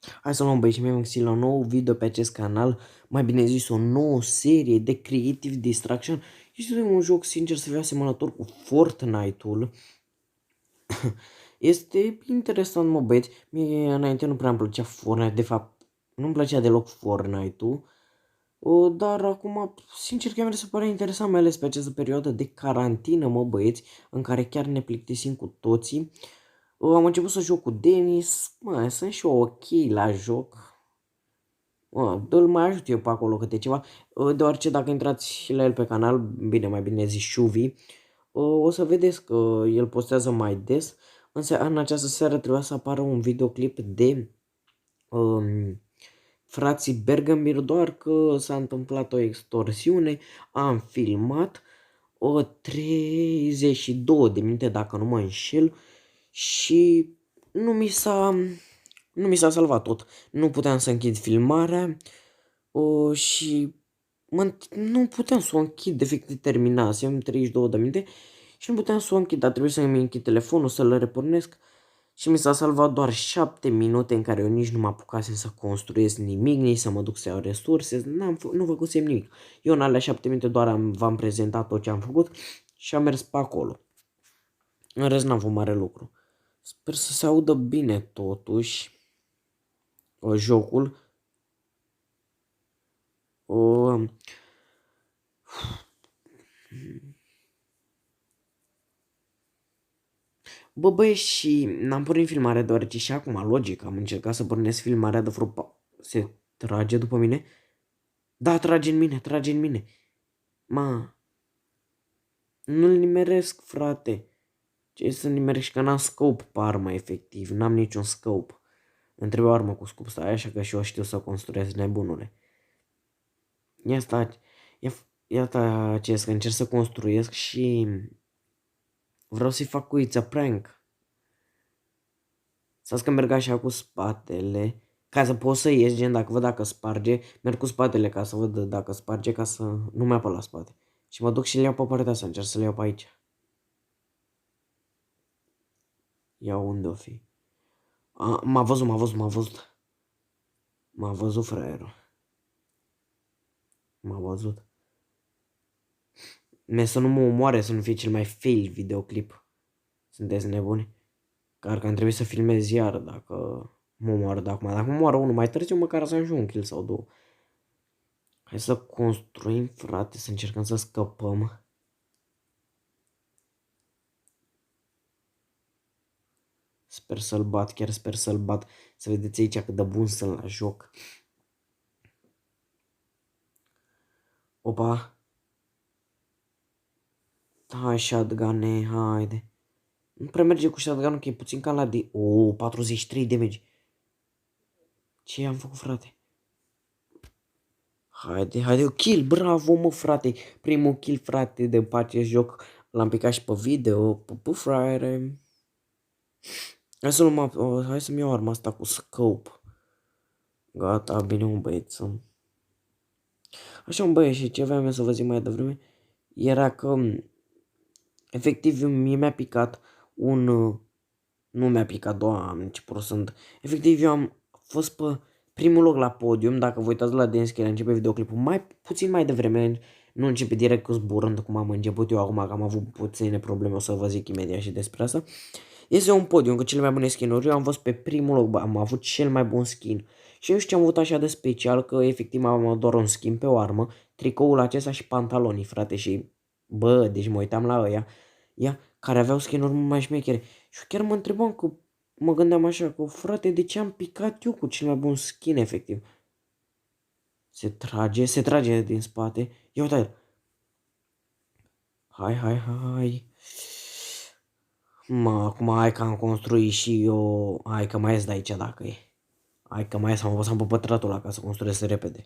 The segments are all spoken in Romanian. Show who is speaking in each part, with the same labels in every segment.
Speaker 1: Hai să luăm băieți mei, am găsit la un nou video pe acest canal, mai bine zis o nouă serie de Creative Destruction. Este un joc, sincer să fiu, asemănător cu Fortnite-ul. Este interesant, mă băieți, mie înainte nu prea îmi plăcea Fortnite, de fapt nu-mi plăcea deloc Fortnite-ul. Dar acum, sincer că mi se pare interesant, mai ales pe această perioadă de carantină, mă băieți, în care chiar ne plictisim cu toții. Am început să joc cu Denis, mă, sunt și eu ok la joc. Îl mai ajut eu pe acolo câte ceva, deoarece dacă intrați la el pe canal, bine, mai bine zis Shuvi, o să vedeți că el postează mai des, însă în această seară trebuia să apară un videoclip de um, frații Bergambir, doar că s-a întâmplat o extorsiune, am filmat o 32 de minute dacă nu mă înșel și nu mi s-a nu mi s-a salvat tot. Nu puteam să închid filmarea și nu puteam să o închid, efectiv terminasem 32 de minute și nu puteam să o închid, dar trebuie să-mi închid telefonul, să-l repornesc și mi s-a salvat doar 7 minute în care eu nici nu mă apucasem să construiesc nimic, nici să mă duc să iau resurse, nu făcusem nimic. Eu în alea 7 minute doar v-am prezentat tot ce am făcut și am mers pe acolo. În rest n-am făcut mare lucru. Sper să se audă bine totuși jocul. O, băieți, și n-am pornit filmarea deoarece și acum, logic, am încercat să pornesc filmarea de se trage după mine? Da, trage în mine, trage în mine. Ma, nu-l nimeresc, frate. Ce să nimeresc că n-am scope pe armă, efectiv. N-am niciun scope. Îmi trebuie o armă cu scope, stai așa că și eu știu să construiesc, nebunule. Ia stai, iată ce că încerc să construiesc și vreau să-i fac cu it's a prank. Să că merg așa cu spatele, ca să pot să ies, gen dacă văd dacă sparge, merg cu spatele ca să văd dacă sparge, ca să nu mai apă la spate. Și mă duc și le iau pe partea asta, încerc să le iau pe aici. Ia unde o fi? M-a văzut, m-a văzut, m-a văzut. M-a văzut fraierul. M-a văzut. Să nu mă omoare, să nu fie cel mai fail videoclip. Sunteți nebuni? Că ar trebui să filmez iar dacă mă omoară de acum. Dacă mă omoară unul mai târziu, măcar să am și un kill sau două. Hai să construim, frate, să încercăm să scăpăm. Sper să-l bat, chiar sper să-l bat. Să vedeți aici cât de bun sunt la joc. Opa. Hai, shotgun, haide. Nu prea merge cu shotgun, că e puțin ca la de... 43 damage. Ce am făcut, frate? Haide, haide, kill, bravo, mă, frate. Primul kill, frate, de pe acest joc. L-am picat și pe video, pe frate. Hai să-mi iau arma asta cu scope. Gata, bine, un băieț. Așa, un băieț, și ce vreau eu să vă zic mai devreme era că efectiv mie mi-a picat un... Nu mi-a picat, doamne, ce prost sunt. Efectiv, eu am fost pe primul loc la podium, dacă vă uitați la Densky, începe videoclipul puțin mai devreme, nu începe direct cu zburând cum am început eu acum, că am avut puține probleme, o să vă zic imediat și despre asta. Este un podium cu cele mai bune skin-uri, eu am fost pe primul loc, am avut cel mai bun skin. Și eu știu ce am avut așa de special, că efectiv am doar un skin pe o armă, tricoul acesta și pantalonii, frate, și deci mă uitam la ăia, care aveau skin-uri mult mai șmechere. Și chiar mă întrebam că, mă gândeam așa, că frate, de ce am picat eu cu cel mai bun skin, efectiv? Se trage din spate, ia uite. Hai, hai, hai. Acum hai că am construit și eu, hai că mai ies de aici dacă e. Hai că mai ies, am învățat pe pătratul ăla ca să construiesc repede.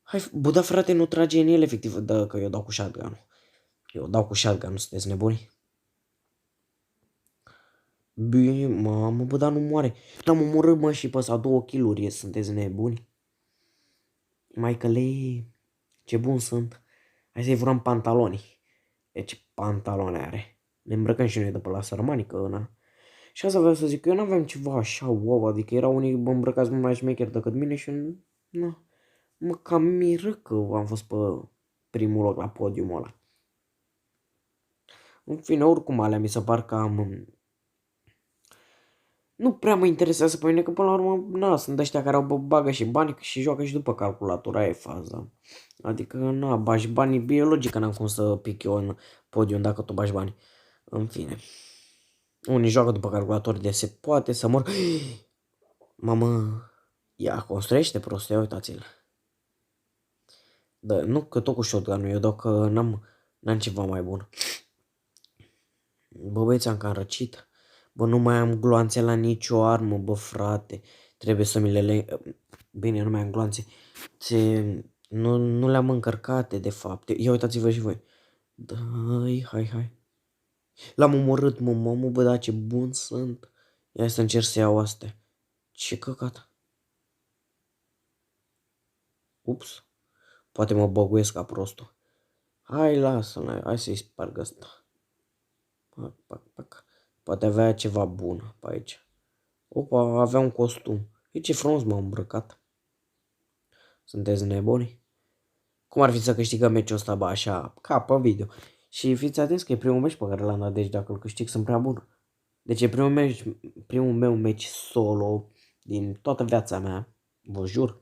Speaker 1: Hai, da frate, nu trage în el efectiv, că eu dau cu shotgun-ul. Eu dau cu shotgun-ul, sunteți nebuni? Bine, mamă, dar nu moare. L-am omorât, mă, și pe ăsta 2 kill-uri, sunteți nebuni? Michael, ce bun sunt. Hai să-i furăm pantalonii. Deci pantaloni are. Ne îmbrăcăm și noi de pe la sărmani, că na. Și asta vreau să zic, că eu n-aveam ceva așa wow, adică erau unii îmbrăcați mult mai șmecheri decât mine și na, mă cam miră că am fost pe primul loc la podiumul ăla. În fine, oricum alea mi se par cam... Nu prea mă interesează pe mine, că până la urmă, na, sunt ăștia care au bagă și bani și joacă și după calculator, aia e faza. Adică, na, bagi bani, e logic că n-am cum să pic eu în podium dacă tu bagi bani. În fine. Unii joacă după calculator de se poate să mor. Mamă, ia construiește prost, ia uitați-l. Da, nu că tot cu shotgun-ul, eu doar că n-am ceva mai bun. Bă, băieți, am cam răcit. Bă, nu mai am gloanțe la nicio armă, bă, frate. Trebuie să mi le... Bine, nu mai am gloanțe. Nu le-am încărcate, de fapt. Ia uitați-vă și voi. Hai. L-am omorât, mamă, bă, da, ce bun sunt. Ia să încerc să iau astea. Ce căcat. Ups. Poate mă băguiesc ca prostul. Hai, lasă-l, hai să-i sparg ăsta. Pac. Poate avea ceva bun pe aici. Opa, avea un costum. E ce frumos m-am îmbrăcat. Sunteți nebuni? Cum ar fi să câștigăm meciul ăsta, bă, așa, ca pe video. Și fiți atenți că e primul meci pe care l-am dat, deci dacă îl câștig sunt prea bun. Deci e primul meu meci solo din toată viața mea, vă jur.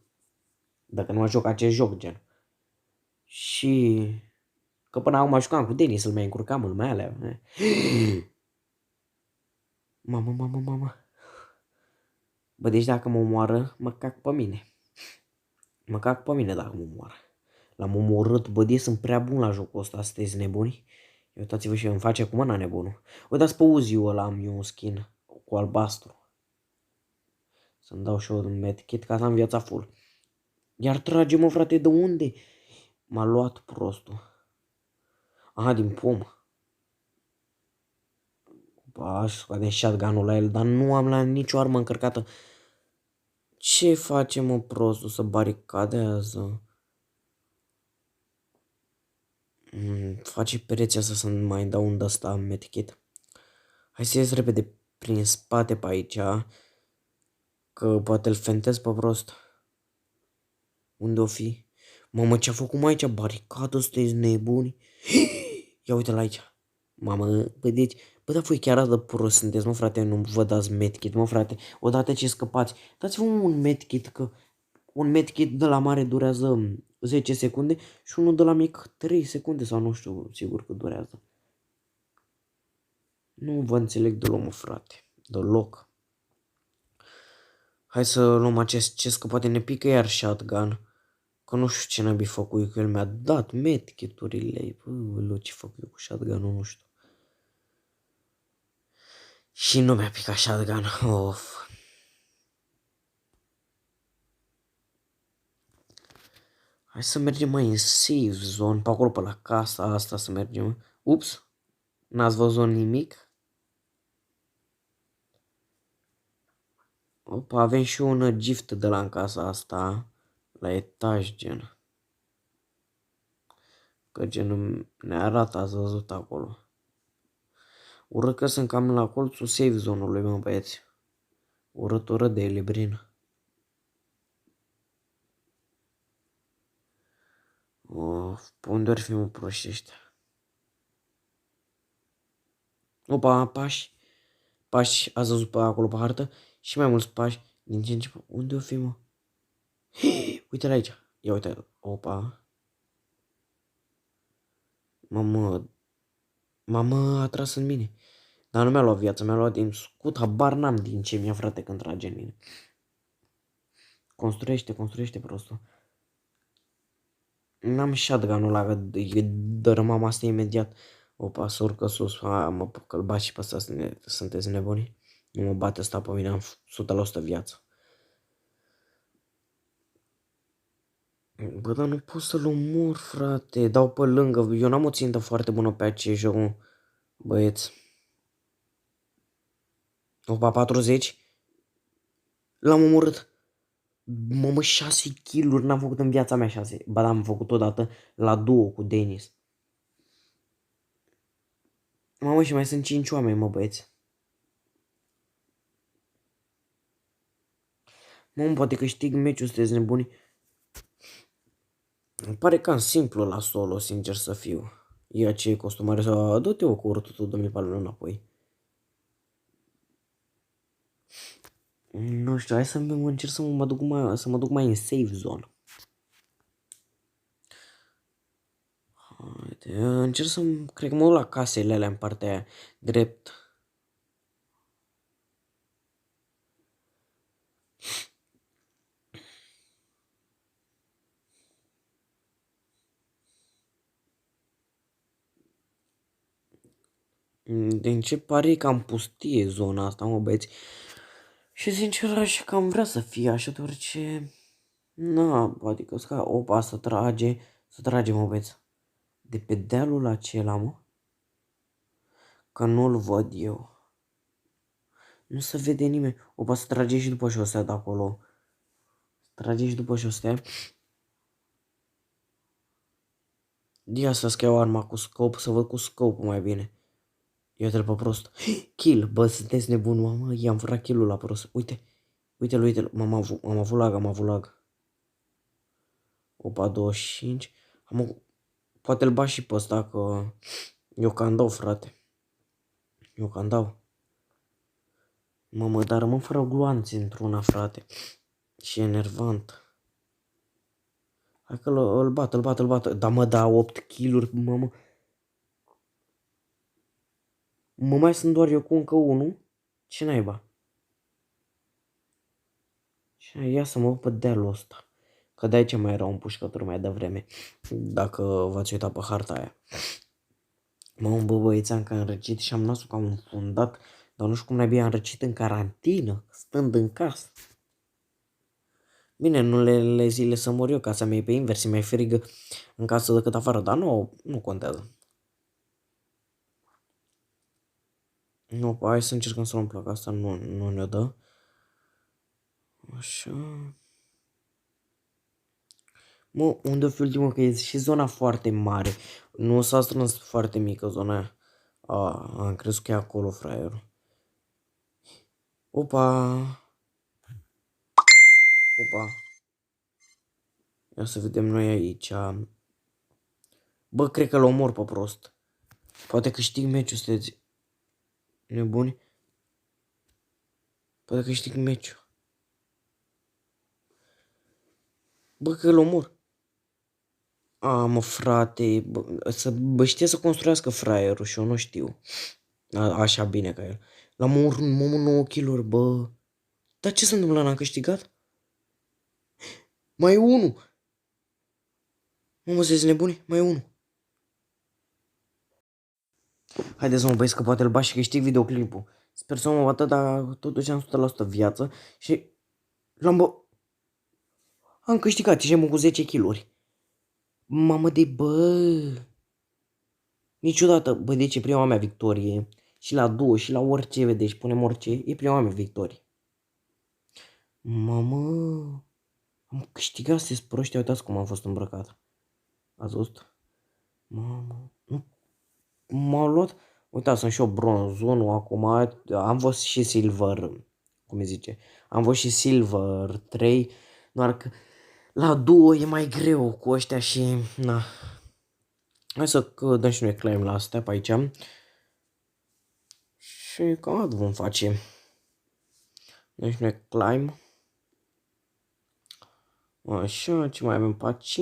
Speaker 1: Dacă nu mă joc acest joc, gen. Și că până acum jucam cu Denis, îl mai încurcam, îl mai alea. Mamă. Bă, deci dacă mă omoară, mă cac pe mine. Mă cac pe mine dacă mă omoară. L-am omorât, bă, de sunt prea bun la jocul ăsta, sunteți nebuni? Uitați-vă și îmi face cu mâna nebunul. Uitați pe Uzi-ul ăla, am eu un skin cu albastru. Să-mi dau și eu un medkit ca să am viața full. Iar trage, mă, frate, de unde? M-a luat prostul. Aha, din pom. Aș scoate shotgun-ul la el, dar nu am la nicio armă încărcată. Ce face, mă, prostul, să baricadează? Face perețea să mai dau un de-asta medkit. Hai să ies repede prin spate pe aici, că poate îl fentez pe prost. Unde o fi? Mamă, ce-a făcut mai aici? Baricadă, sunteți nebuni? Ia uite-l aici. Mamă, bă, deci, bă, dar voi chiar de prost sunteți, mă, frate, nu vă dați medkit, mă, frate. Odată ce scăpați, dați-vă un medkit, că un medkit de la mare durează 10 secunde și unul de la mic 3 secunde sau nu știu sigur cât durează. Nu vă înțeleg deloc, mă, frate, deloc. Hai să luăm acest chest, că poate ne pică iar shotgun. Că nu știu ce n-a făcut, că el mi-a dat medkiturile. Bă, ce fac eu cu shotgun-ul, nu știu. Și nu mi-a picat shotgun, of. Hai să mergem mai în safe zone, pe acolo, pe la casa asta să mergem. Ups, n-ați văzut nimic? Opa, avem și un gift de la în casa asta, la etaj, gen. Că gen ne arată, ați văzut acolo. Urât că sunt cam la colțul safe zone-ului, mă, băieți. Urât de elibrin. Of, pe unde ori fi, mă, proști ăștia? Opa, pași, ați văzut pe acolo pe hartă? Și mai mulți pași, din ce în ce, unde o fi, mă? Uite-l aici, ia uite, opa. Mamă, a tras în mine. Dar nu mi-a luat viața, mi-a luat din scut, habar n-am din ce mi-a, frate, când trage în mine. Construiește prostul. N-am shotgun-ul ăla, dărâmam asta imediat. Opa, să urcă sus, mă, că-l bat și pe ăsta, sunteți nebuni? Nu mă bate ăsta pe mine, am 100 la 100 viață. Bă, dar nu pot să-l omor, frate, dau pe lângă, eu n-am o țintă foarte bună pe acest joc, băieți. Opa, 40. L-am omorât. Mamă, 6 kill-uri n-am făcut în viața mea 6. Ba da, am făcut odată la duo cu Denis. Mamă, și mai sunt 5 oameni, mă, băieți. Mă, poate câștig meciul, sunteți nebuni. Îmi pare cam simplu la solo, sincer să fiu. Ia ce costumare să du-te o cu urtutul 2004 înapoi. Nu știu, hai să încerc să mă duc mai în safe zone. Haide, încerc să, cred că mă duc la casele alea în partea aia, drept. Din ce pare cam pustie zona asta, mă băieți. Și sincer aș cam vrea să fie așa, deoarece... Na, adică opa, să trage, mă băieți. De pe dealul acela, mă. Că nu-l văd eu. Nu se vede nimeni. Opa, să trage și după șosea de acolo. Trage și după șosea. Ia să schiau arma cu scop, să văd cu scopul mai bine. Eu trebuie pe prost. Kill, bă, sunteți nebuni, mamă, i-am furat kill-ul la prost. Uite, uite-l, am avut lag. Opa, 25. Poate îl bat și pe ăsta, că eu cam dau, frate. Eu cam dau. Mamă, dar rămân fără gloanțe într-una, frate. Și e enervant. Hai că îl bat. Da, mă, da, 8 kill-uri, mamă. Mă mai sunt doar eu cu încă unul. Ce naiba? Și ia să mă duc pe dealul ăsta. Că de aici mai era un pușcătur mai devreme. Dacă v-ați uitat pe harta aia. Mă, bă, băieți, am răcit și am nasul cam înfundat. Dar nu știu cum naibii am răcit în carantină, stând în casă. Bine, în unele zile să mor eu, casa mea e pe invers, e mai frigă în casă decât afară, dar nu contează. Nu, hai să încercăm să luăm placa asta, nu ne-o dă. Așa. Mă, unde o fi ultimul, că e și zona foarte mare. Nu s-a strâns foarte mică zona aia. Am crezut că e acolo, fraierul. Opa. Ia să vedem noi aici. Bă, cred că l omor pe prost. Poate câștig meciul, sunteți nebuni. Poate câștig meciul. Bă, că l omor. Mă, frate, bă, știe să construiască fraierul și eu nu știu. Așa bine ca el. L-am omorât, 9 kill-uri, bă. Dar ce se întâmplă, n-am câștigat? Mai e unul. Mă, sunteți nebuni? Mai e unul. Haideți să mă băieți că poate îl bat și câștig videoclipul. Sper să mă bată, dar totuși am 100% viață și am câștigat, ești cu 10 kg-uri. Mamă de bă. Niciodată, bă, deci e prima mea victorie. Și la duo, și la orice, deci punem orice, e prima mea victorie. Mamă, am câștigat, se proști, uitați cum am fost îmbrăcat. Ați văzut? Mamă, nu, m-au luat, uitați, sunt și eu bronz 1 acum, am fost și silver, cum îi zice, am fost și silver 3, doar că la duo e mai greu cu ăștia și, na. Hai să dăm și noi claim la astea pe aici. Și cam atât vom face. Dăm și noi climb. Așa, ce mai avem pe aici?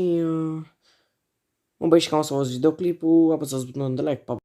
Speaker 1: Mă băi, și cam o să vă videoclipul, apăsați butonul de like, pa!